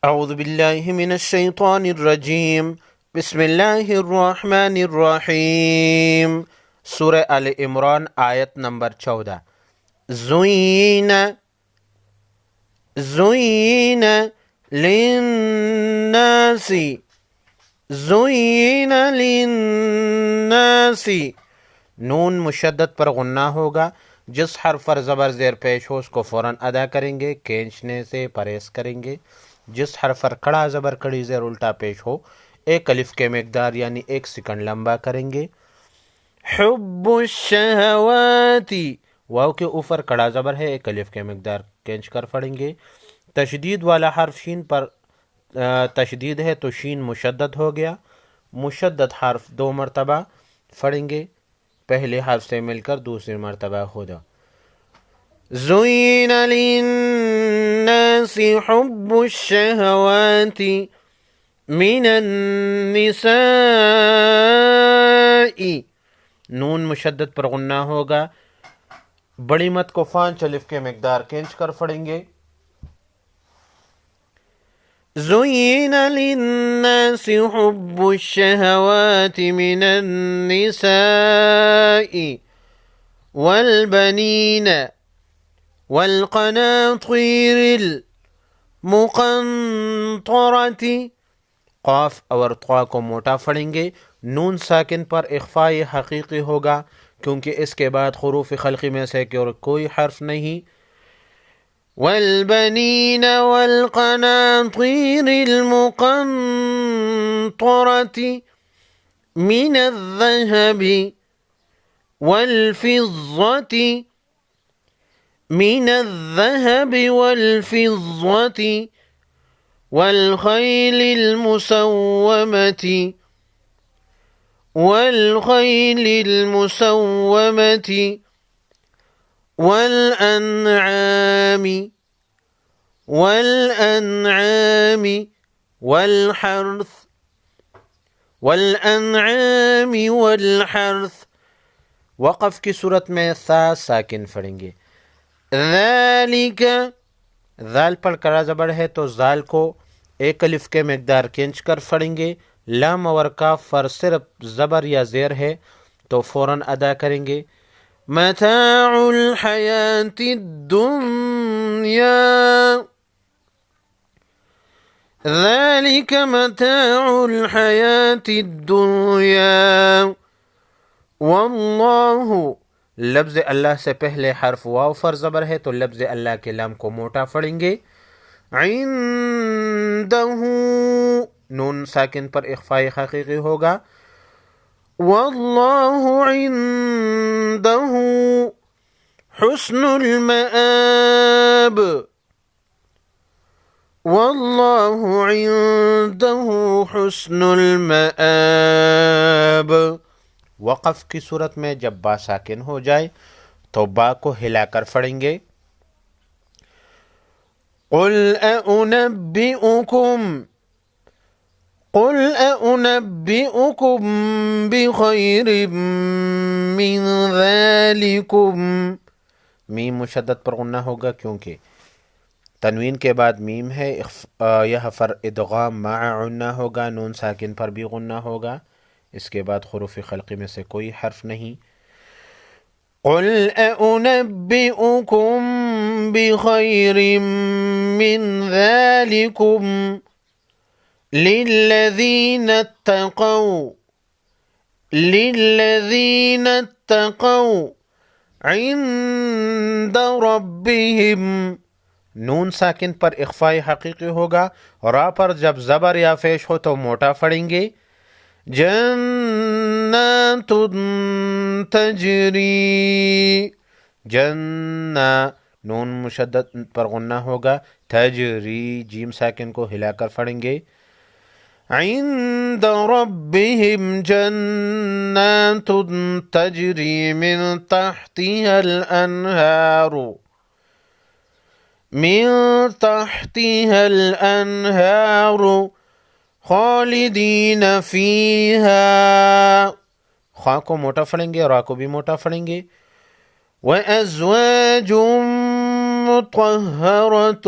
اعوذ باللہ من الشیطان الرجیم، بسم اللہ الرحمن الرحیم۔ سورہ آل عمران آیت نمبر 14۔ زُیِّنَ زُیِّنَ لِلنَّاسِ زُیِّنَ لِلنَّاسِ، نون مشدد پر غنہ ہوگا۔ جس حرف پر زبر زیر پیش ہو اس کو فوراً ادا کریں گے، کھینچنے سے پرہیز کریں گے۔ جس حرف پر کڑا زبر کڑی زیر الٹا پیش ہو ایک الف کے مقدار یعنی 1 سیکنڈ لمبا کریں گے۔ حب الشہواتی، واو کے اوپر کڑا زبر ہے، ایک الف کے مقدار کھینچ کر پڑھیں گے۔ تشدید والا حرف شین پر تشدید ہے تو شین مشدد ہو گیا۔ مشدد حرف 2 مرتبہ پڑھیں گے، پہلے حرف سے مل کر دوسری مرتبہ ہوگا۔ زُيِّنَ لِلنَّاسِ حُبُّ الشَّهَوَاتِ مِنَ النِّسَاءِ، نون مشدد پر غنہ ہوگا۔ بڑی مد کو 5 الف کے مقدار کھینچ کر پڑھیں گے۔ زُيِّنَ لِلنَّاسِ حُبُّ الشَّهَوَاتِ مِنَ النِّسَاءِ وَالْبَنِينَ والقناطير المقنطرة، قاف اور طا کو موٹا پڑھیں گے۔ نون ساکن پر اخفاء حقیقی ہوگا کیونکہ اس کے بعد حروف خلقی میں سے کوئی حرف نہیں۔ والبنین والقناطير المقنطرة من الذهب والفضة من الذهب والفضة والخيل المسومة والأنعام والحرث، وقف کی صورت میں سا ساکن پڑھیں گے۔ ذالک، ذال پر کرا زبر ہے تو ذال کو 1 الف کے مقدار کھینچ کر پڑھیں گے۔ لام اور کاف پر صرف زبر یا زیر ہے تو فوراً ادا کریں گے۔ متاع الحیات الدنیا، ذالک متاع الحیات الدنیا، واللہ، لفظ اللہ سے پہلے حرف واو پر زبر ہے تو لفظ اللہ کے لام کو موٹا پڑھیں گے۔ عندہ، نون ساکن پر اخفاء حقیقی ہوگا۔ واللہ عندہ حسن المآب، واللہ عندہ حسن المآب۔ وقف کی صورت میں جب با ساکن ہو جائے تو با کو ہلا کر پڑھیں گے۔ قل أنبئكم بخير من ذلكم، میم مشدد پر غنہ ہوگا کیونکہ تنوین کے بعد میم ہے۔ یہ پر ادغام مع غنہ ہوگا، نون ساکن پر بھی غنہ ہوگا، اس کے بعد حروف خلقی میں سے کوئی حرف نہیں۔ قل أنبئكم بخير من ذلكم للذين اتقوا عند ربهم، نون ساکن پر اخفاء حقیقی ہوگا۔ را پر جب زبر یا پیش ہو تو موٹا پڑھیں گے۔ جنات تجری، جنہ، نون مشدد پر غنہ ہوگا۔ تجری، جیم ساکن کو ہلا کر پڑھیں گے۔ عند ربهم جنات تجری من تحتها الأنهار خالدین فیہا، خواہ کو موٹا پڑھیں گے، را کو بھی موٹا پڑھیں گے۔ وَأَزْوَاجٌ مُطَهَّرَةٌ،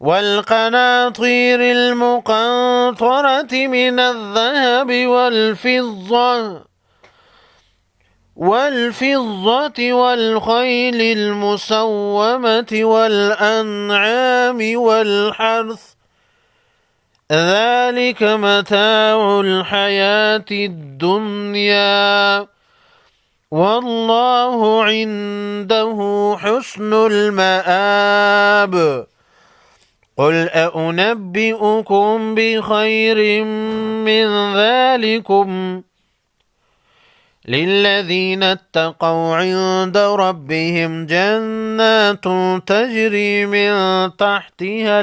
والقناطير المقنطرة من الذهب والفضة والخيل المسومة والأنعام والحرث، ذلك متاع الحياة الدنيا والله عنده حسن المآب. قل أنبئكم بخير من ذلكم للذين اتقوا عند ربهم جنات تجري من تحتها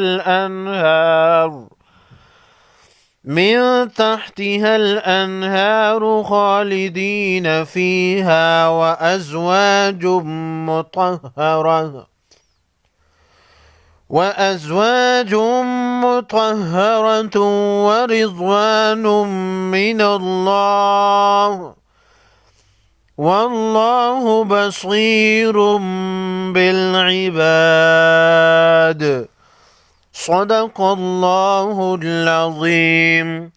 الأنهار خالدين فيها وأزواج مطهرة ورضوان من الله والله بصير بالعباد. صدق الله العظيم.